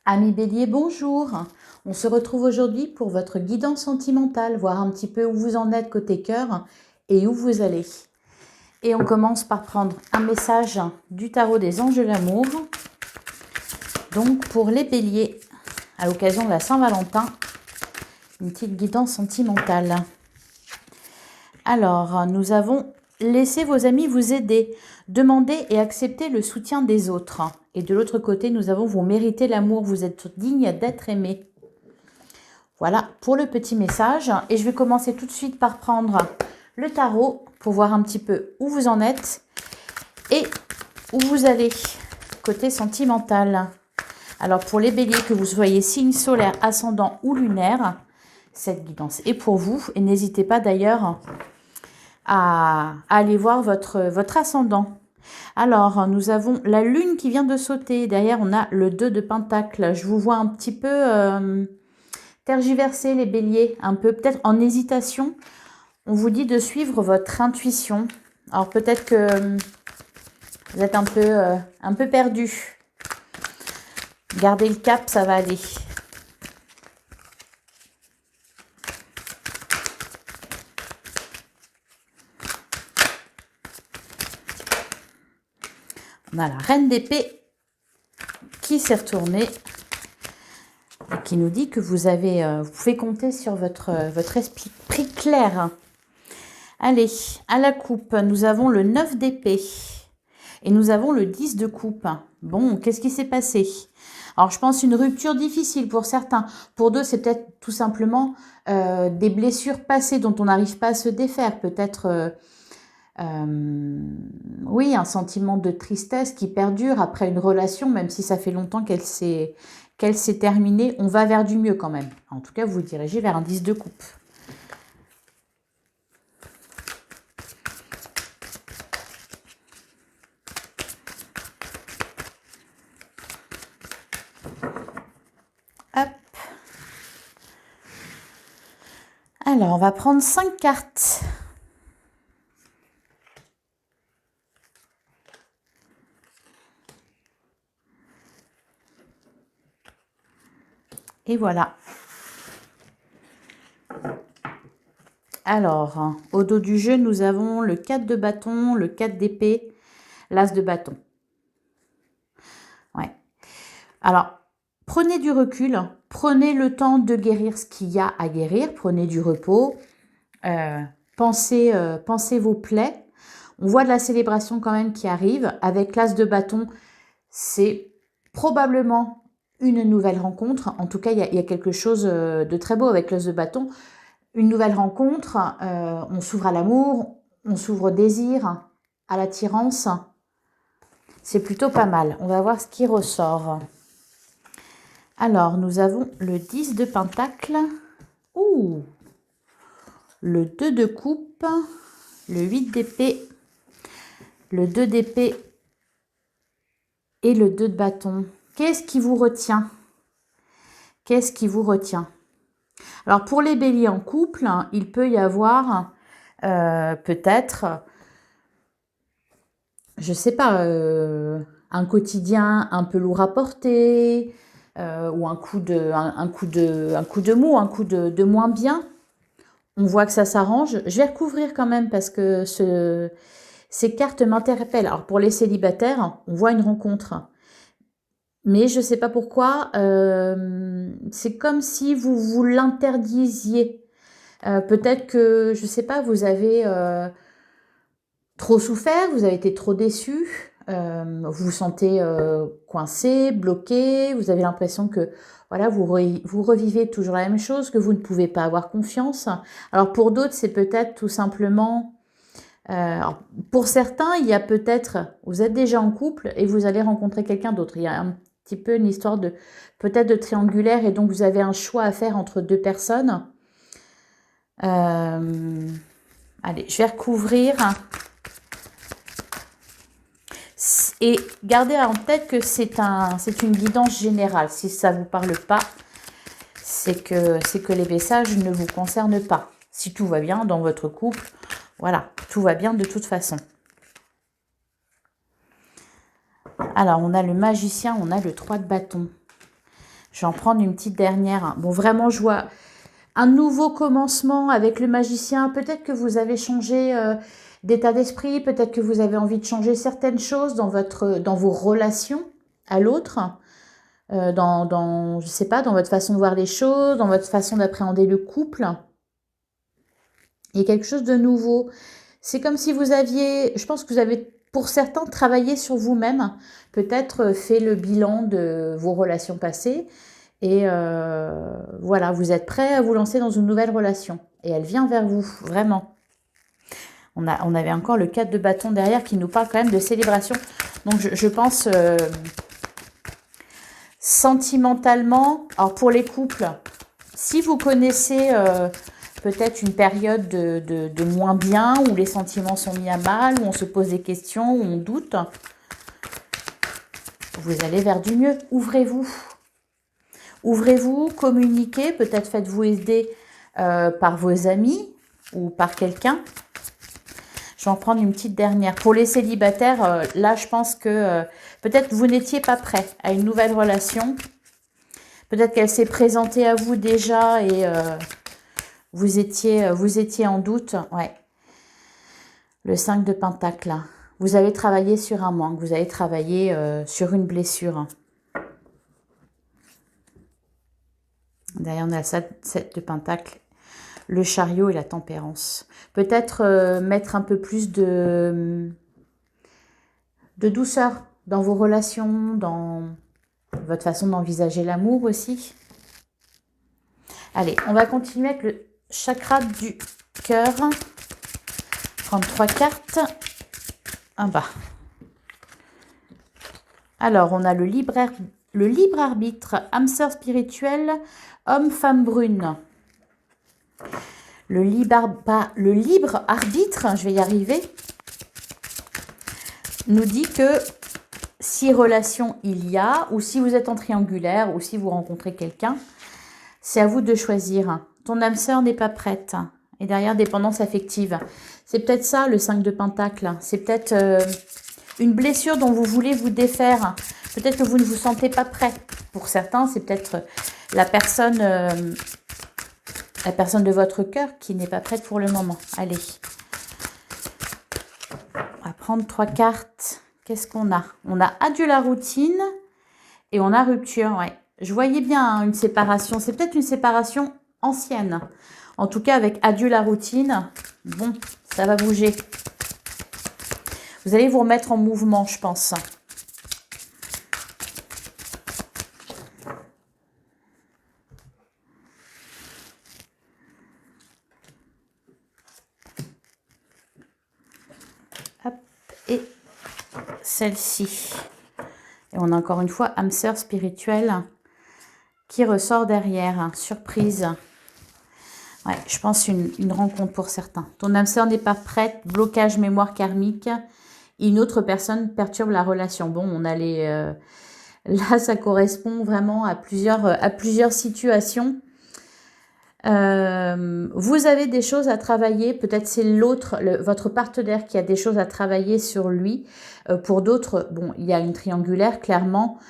Amis Bélier, bonjour. On se retrouve aujourd'hui pour votre guidance sentimentale, voir un petit peu où vous en êtes côté cœur et où vous allez. Et on commence par prendre un message du tarot des anges de l'amour. Donc pour les Béliers, à l'occasion de la Saint-Valentin, une petite guidance sentimentale. Alors, nous avons laissé vos amis vous aider, demandez et acceptez le soutien des autres. Et de l'autre côté, nous avons vous méritez l'amour, vous êtes digne d'être aimé. Voilà pour le petit message. Et je vais commencer tout de suite par prendre le tarot pour voir un petit peu où vous en êtes et où vous allez côté sentimental. Alors pour les béliers, que vous soyez signe solaire, ascendant ou lunaire, cette guidance est pour vous. Et n'hésitez pas d'ailleurs à aller voir votre ascendant. Alors, nous avons la lune qui vient de sauter. Derrière, on a le 2 de pentacle. Je vous vois un petit peu tergiverser les béliers, un peu peut-être en hésitation. On vous dit de suivre votre intuition. Alors, peut-être que vous êtes un peu perdu. Gardez le cap, ça va aller. On a la reine d'épée qui s'est retournée et qui nous dit que vous pouvez compter sur votre esprit clair. Allez, à la coupe, nous avons le 9 d'épée et nous avons le 10 de coupe. Bon, qu'est-ce qui s'est passé? Alors, je pense une rupture difficile pour certains. Pour d'autres, c'est peut-être tout simplement des blessures passées dont on n'arrive pas à se défaire. Peut-être oui, un sentiment de tristesse qui perdure après une relation, même si ça fait longtemps qu'elle s'est terminée. On va vers du mieux quand même. En tout cas, vous vous dirigez vers un 10 de coupe. Hop. Alors, on va prendre 5 cartes. Et voilà. Alors, au dos du jeu, nous avons le 4 de bâton, le 4 d'épée, l'as de bâton. Ouais. Alors, prenez du recul, prenez le temps de guérir ce qu'il y a à guérir, prenez du repos, pensez vos plaies. On voit de la célébration quand même qui arrive. Avec l'as de bâton, c'est probablement une nouvelle rencontre. En tout cas, il y a quelque chose de très beau avec l'as de bâton. Une nouvelle rencontre, on s'ouvre à l'amour, on s'ouvre au désir, à l'attirance. C'est plutôt pas mal. On va voir ce qui ressort. Alors, nous avons le 10 de pentacle. Ouh! Le 2 de coupe, le 8 d'épée, le 2 d'épée et le 2 de bâton. Qu'est-ce qui vous retient? Qu'est-ce qui vous retient? Alors, pour les béliers en couple, il peut y avoir peut-être, je ne sais pas, un quotidien un peu lourd à porter, ou un coup de mou, un coup de moins bien. On voit que ça s'arrange. Je vais recouvrir quand même parce que ces cartes m'interpellent. Alors, pour les célibataires, on voit une rencontre. Mais je ne sais pas pourquoi, c'est comme si vous vous l'interdisiez. Peut-être que, je ne sais pas, vous avez trop souffert, vous avez été trop déçu, vous vous sentez coincé, bloqué, vous avez l'impression que voilà, vous revivez toujours la même chose, que vous ne pouvez pas avoir confiance. Alors pour d'autres, c'est peut-être tout simplement... pour certains, il y a peut-être... Vous êtes déjà en couple et vous allez rencontrer quelqu'un d'autre. Il y a un petit peu une histoire de peut-être de triangulaire et donc vous avez un choix à faire entre deux personnes. Allez, je vais recouvrir. Et gardez en tête que c'est une guidance générale. Si ça ne vous parle pas, c'est que les messages ne vous concernent pas. Si tout va bien dans votre couple, voilà, tout va bien de toute façon. Alors, on a le magicien, on a le 3 de bâton. Je vais en prendre une petite dernière. Bon, vraiment, je vois un nouveau commencement avec le magicien. Peut-être que vous avez changé d'état d'esprit. Peut-être que vous avez envie de changer certaines choses dans vos relations à l'autre. Je sais pas, dans votre façon de voir les choses, dans votre façon d'appréhender le couple. Il y a quelque chose de nouveau. C'est comme si vous aviez, je pense que vous avez, pour certains, travaillé sur vous-même, peut-être fait le bilan de vos relations passées, et voilà, vous êtes prêt à vous lancer dans une nouvelle relation. Et elle vient vers vous, vraiment. On avait encore le 4 de bâton derrière qui nous parle quand même de célébration. Donc je pense, sentimentalement, alors pour les couples, si vous connaissez peut-être une période de moins bien, où les sentiments sont mis à mal, où on se pose des questions, où on doute, vous allez vers du mieux. Ouvrez-vous. Ouvrez-vous, communiquez, peut-être faites-vous aider par vos amis ou par quelqu'un. Je vais en prendre une petite dernière. Pour les célibataires, là, je pense que peut-être vous n'étiez pas prêt à une nouvelle relation. Peut-être qu'elle s'est présentée à vous déjà et vous étiez en doute. Ouais. Le 5 de Pentacle. Vous avez travaillé sur un manque. Vous avez travaillé sur une blessure. Derrière, on a le 7 de Pentacle. Le chariot et la tempérance. Peut-être mettre un peu plus de douceur dans vos relations, dans votre façon d'envisager l'amour aussi. Allez, on va continuer avec le chakra du cœur. Prendre 3 cartes. En bas. Alors, on a le libre arbitre, âme sœur spirituelle, homme, femme brune. Le libre arbitre, je vais y arriver, nous dit que si relation il y a, ou si vous êtes en triangulaire, ou si vous rencontrez quelqu'un, c'est à vous de choisir. Ton âme sœur n'est pas prête. Et derrière, dépendance affective. C'est peut-être ça, le 5 de Pentacle. C'est peut-être une blessure dont vous voulez vous défaire. Peut-être que vous ne vous sentez pas prêt. Pour certains, c'est peut-être la personne de votre cœur qui n'est pas prête pour le moment. Allez. On va prendre 3 cartes. Qu'est-ce qu'on a? On a adieu la routine et on a rupture. Ouais. Je voyais bien hein, une séparation. C'est peut-être une séparation ancienne. En tout cas, avec adieu la routine, bon, ça va bouger. Vous allez vous remettre en mouvement, je pense. Hop, et celle-ci. Et on a encore une fois âme sœur spirituelle qui ressort derrière. Surprise. Ouais, je pense une rencontre pour certains. Ton âme sœur n'est pas prête, blocage mémoire karmique. Une autre personne perturbe la relation. Bon, on a les... là, ça correspond vraiment à plusieurs situations. Vous avez des choses à travailler. Peut-être c'est votre partenaire qui a des choses à travailler sur lui. Pour d'autres, bon, il y a une triangulaire, clairement.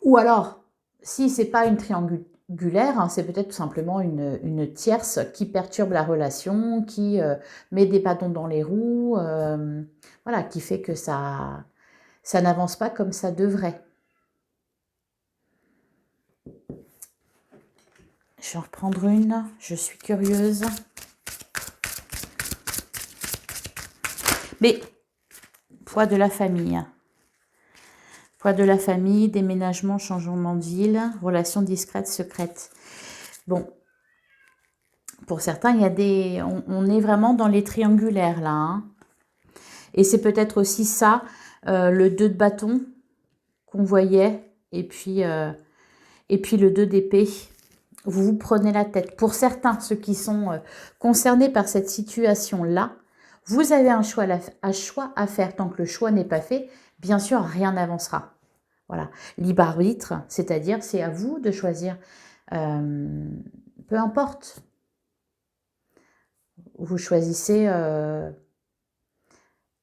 Ou alors, si c'est pas une triangulaire, hein, c'est peut-être tout simplement une tierce qui perturbe la relation, qui met des bâtons dans les roues, voilà, qui fait que ça n'avance pas comme ça devrait. Je vais en reprendre une, je suis curieuse. Mais, poids de la famille. Poids de la famille, déménagement, changement de ville, relations discrètes, secrètes. Bon, pour certains, il y a on est vraiment dans les triangulaires là. Hein. Et c'est peut-être aussi ça, le 2 de bâton qu'on voyait, et puis le 2 d'épée. Vous vous prenez la tête. Pour certains, ceux qui sont concernés par cette situation-là, vous avez un choix à faire. Tant que le choix n'est pas fait, bien sûr, rien n'avancera. Voilà. Libre arbitre, c'est-à-dire, c'est à vous de choisir. Peu importe. Vous choisissez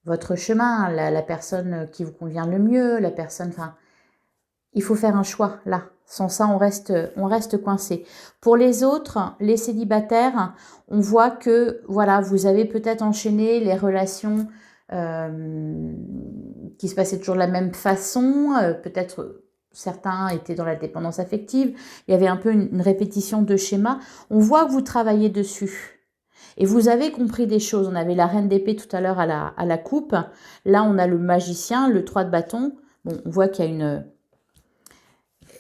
votre chemin, la personne qui vous convient le mieux, la personne... Enfin, il faut faire un choix là. Sans ça, on reste coincé. Pour les autres, les célibataires, on voit que voilà, vous avez peut-être enchaîné les relations qui se passaient toujours de la même façon. Peut-être certains étaient dans la dépendance affective. Il y avait un peu une répétition de schémas. On voit que vous travaillez dessus. Et vous avez compris des choses. On avait la reine d'épée tout à l'heure à la coupe. Là, on a le magicien, le 3 de bâton. Bon, on voit qu'il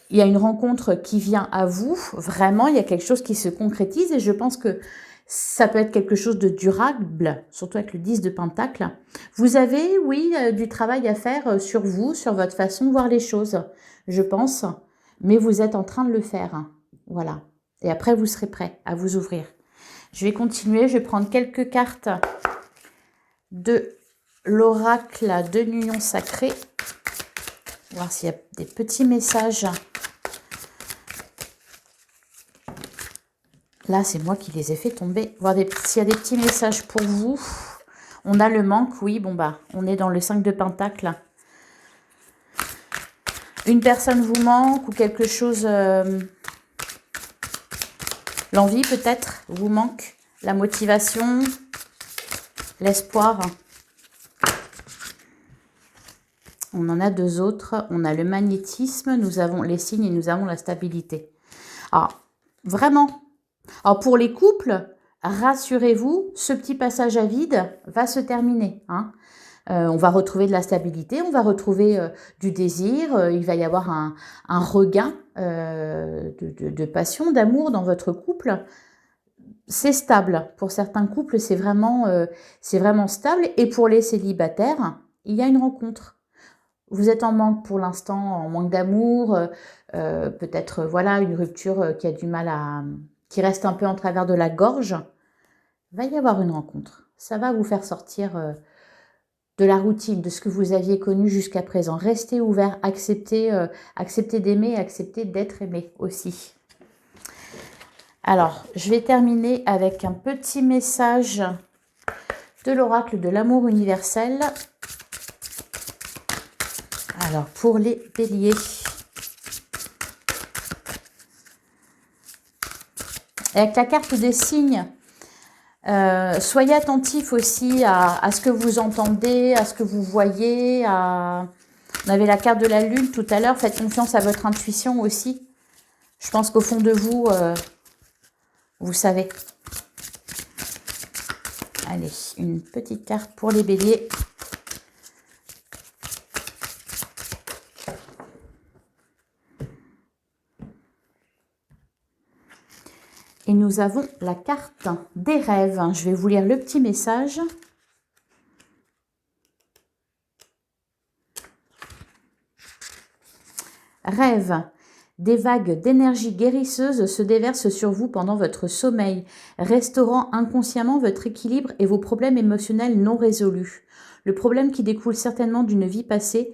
y a une rencontre qui vient à vous. Vraiment, il y a quelque chose qui se concrétise. Et je pense que ça peut être quelque chose de durable, surtout avec le 10 de Pentacle. Vous avez, oui, du travail à faire sur vous, sur votre façon de voir les choses, je pense. Mais vous êtes en train de le faire. Voilà. Et après, vous serez prêt à vous ouvrir. Je vais continuer. Je vais prendre quelques cartes de l'oracle de l'union sacrée. Voir s'il y a des petits messages. Là, c'est moi qui les ai fait tomber. Voir s'il y a des petits messages pour vous. On a le manque, oui. Bon, bah, on est dans le 5 de Pentacle. Une personne vous manque ou quelque chose... l'envie, peut-être, vous manque. La motivation, l'espoir. On en a deux autres. On a le magnétisme, nous avons les signes et nous avons la stabilité. Alors, vraiment... Alors, pour les couples, rassurez-vous, ce petit passage à vide va se terminer. Hein. On va retrouver de la stabilité, on va retrouver du désir, il va y avoir un regain de passion, d'amour dans votre couple. C'est stable. Pour certains couples, c'est vraiment stable. Et pour les célibataires, il y a une rencontre. Vous êtes en manque pour l'instant, en manque d'amour, peut-être voilà une rupture qui a du mal qui reste un peu en travers de la gorge, va y avoir une rencontre. Ça va vous faire sortir de la routine, de ce que vous aviez connu jusqu'à présent. Restez ouvert, acceptez d'aimer, acceptez d'être aimé aussi. Alors, je vais terminer avec un petit message de l'oracle de l'amour universel. Alors, pour les béliers. Avec la carte des signes, soyez attentifs aussi à ce que vous entendez, à ce que vous voyez. On avait la carte de la lune tout à l'heure. Faites confiance à votre intuition aussi. Je pense qu'au fond de vous, vous savez. Allez, une petite carte pour les béliers. Et nous avons la carte des rêves. Je vais vous lire le petit message. Rêve. Des vagues d'énergie guérisseuse se déversent sur vous pendant votre sommeil, restaurant inconsciemment votre équilibre et vos problèmes émotionnels non résolus. Le problème qui découle certainement d'une vie passée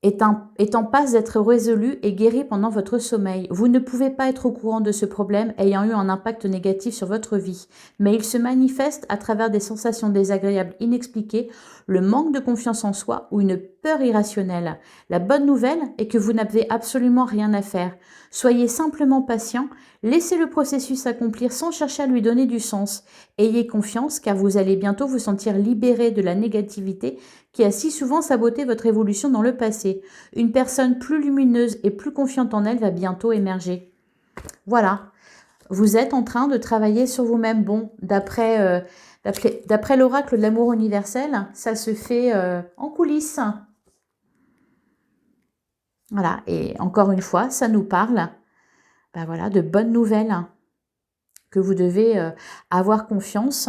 est en passe d'être résolu et guéri pendant votre sommeil. Vous ne pouvez pas être au courant de ce problème ayant eu un impact négatif sur votre vie, mais il se manifeste à travers des sensations désagréables inexpliquées, le manque de confiance en soi ou une peur irrationnelle. La bonne nouvelle est que vous n'avez absolument rien à faire. Soyez simplement patient, laissez le processus s'accomplir sans chercher à lui donner du sens. Ayez confiance car vous allez bientôt vous sentir libéré de la négativité qui a si souvent saboté votre évolution dans le passé. Une personne plus lumineuse et plus confiante en elle va bientôt émerger. Voilà, vous êtes en train de travailler sur vous-même. Bon, d'après l'oracle de l'amour universel, ça se fait en coulisses. Voilà, et encore une fois, ça nous parle ben voilà, de bonnes nouvelles, que vous devez avoir confiance.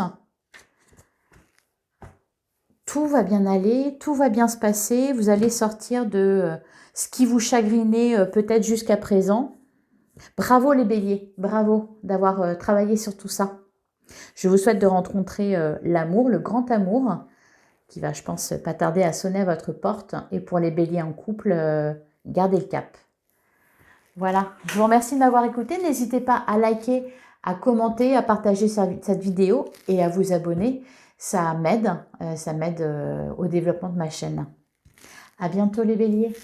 Tout va bien aller, tout va bien se passer, vous allez sortir de ce qui vous chagrinait peut-être jusqu'à présent. Bravo les béliers, bravo d'avoir travaillé sur tout ça. Je vous souhaite de rencontrer l'amour, le grand amour, qui va, je pense, pas tarder à sonner à votre porte. Et pour les béliers en couple, gardez le cap. Voilà, je vous remercie de m'avoir écouté. N'hésitez pas à liker, à commenter, à partager cette vidéo et à vous abonner. Ça m'aide au développement de ma chaîne. À bientôt les béliers.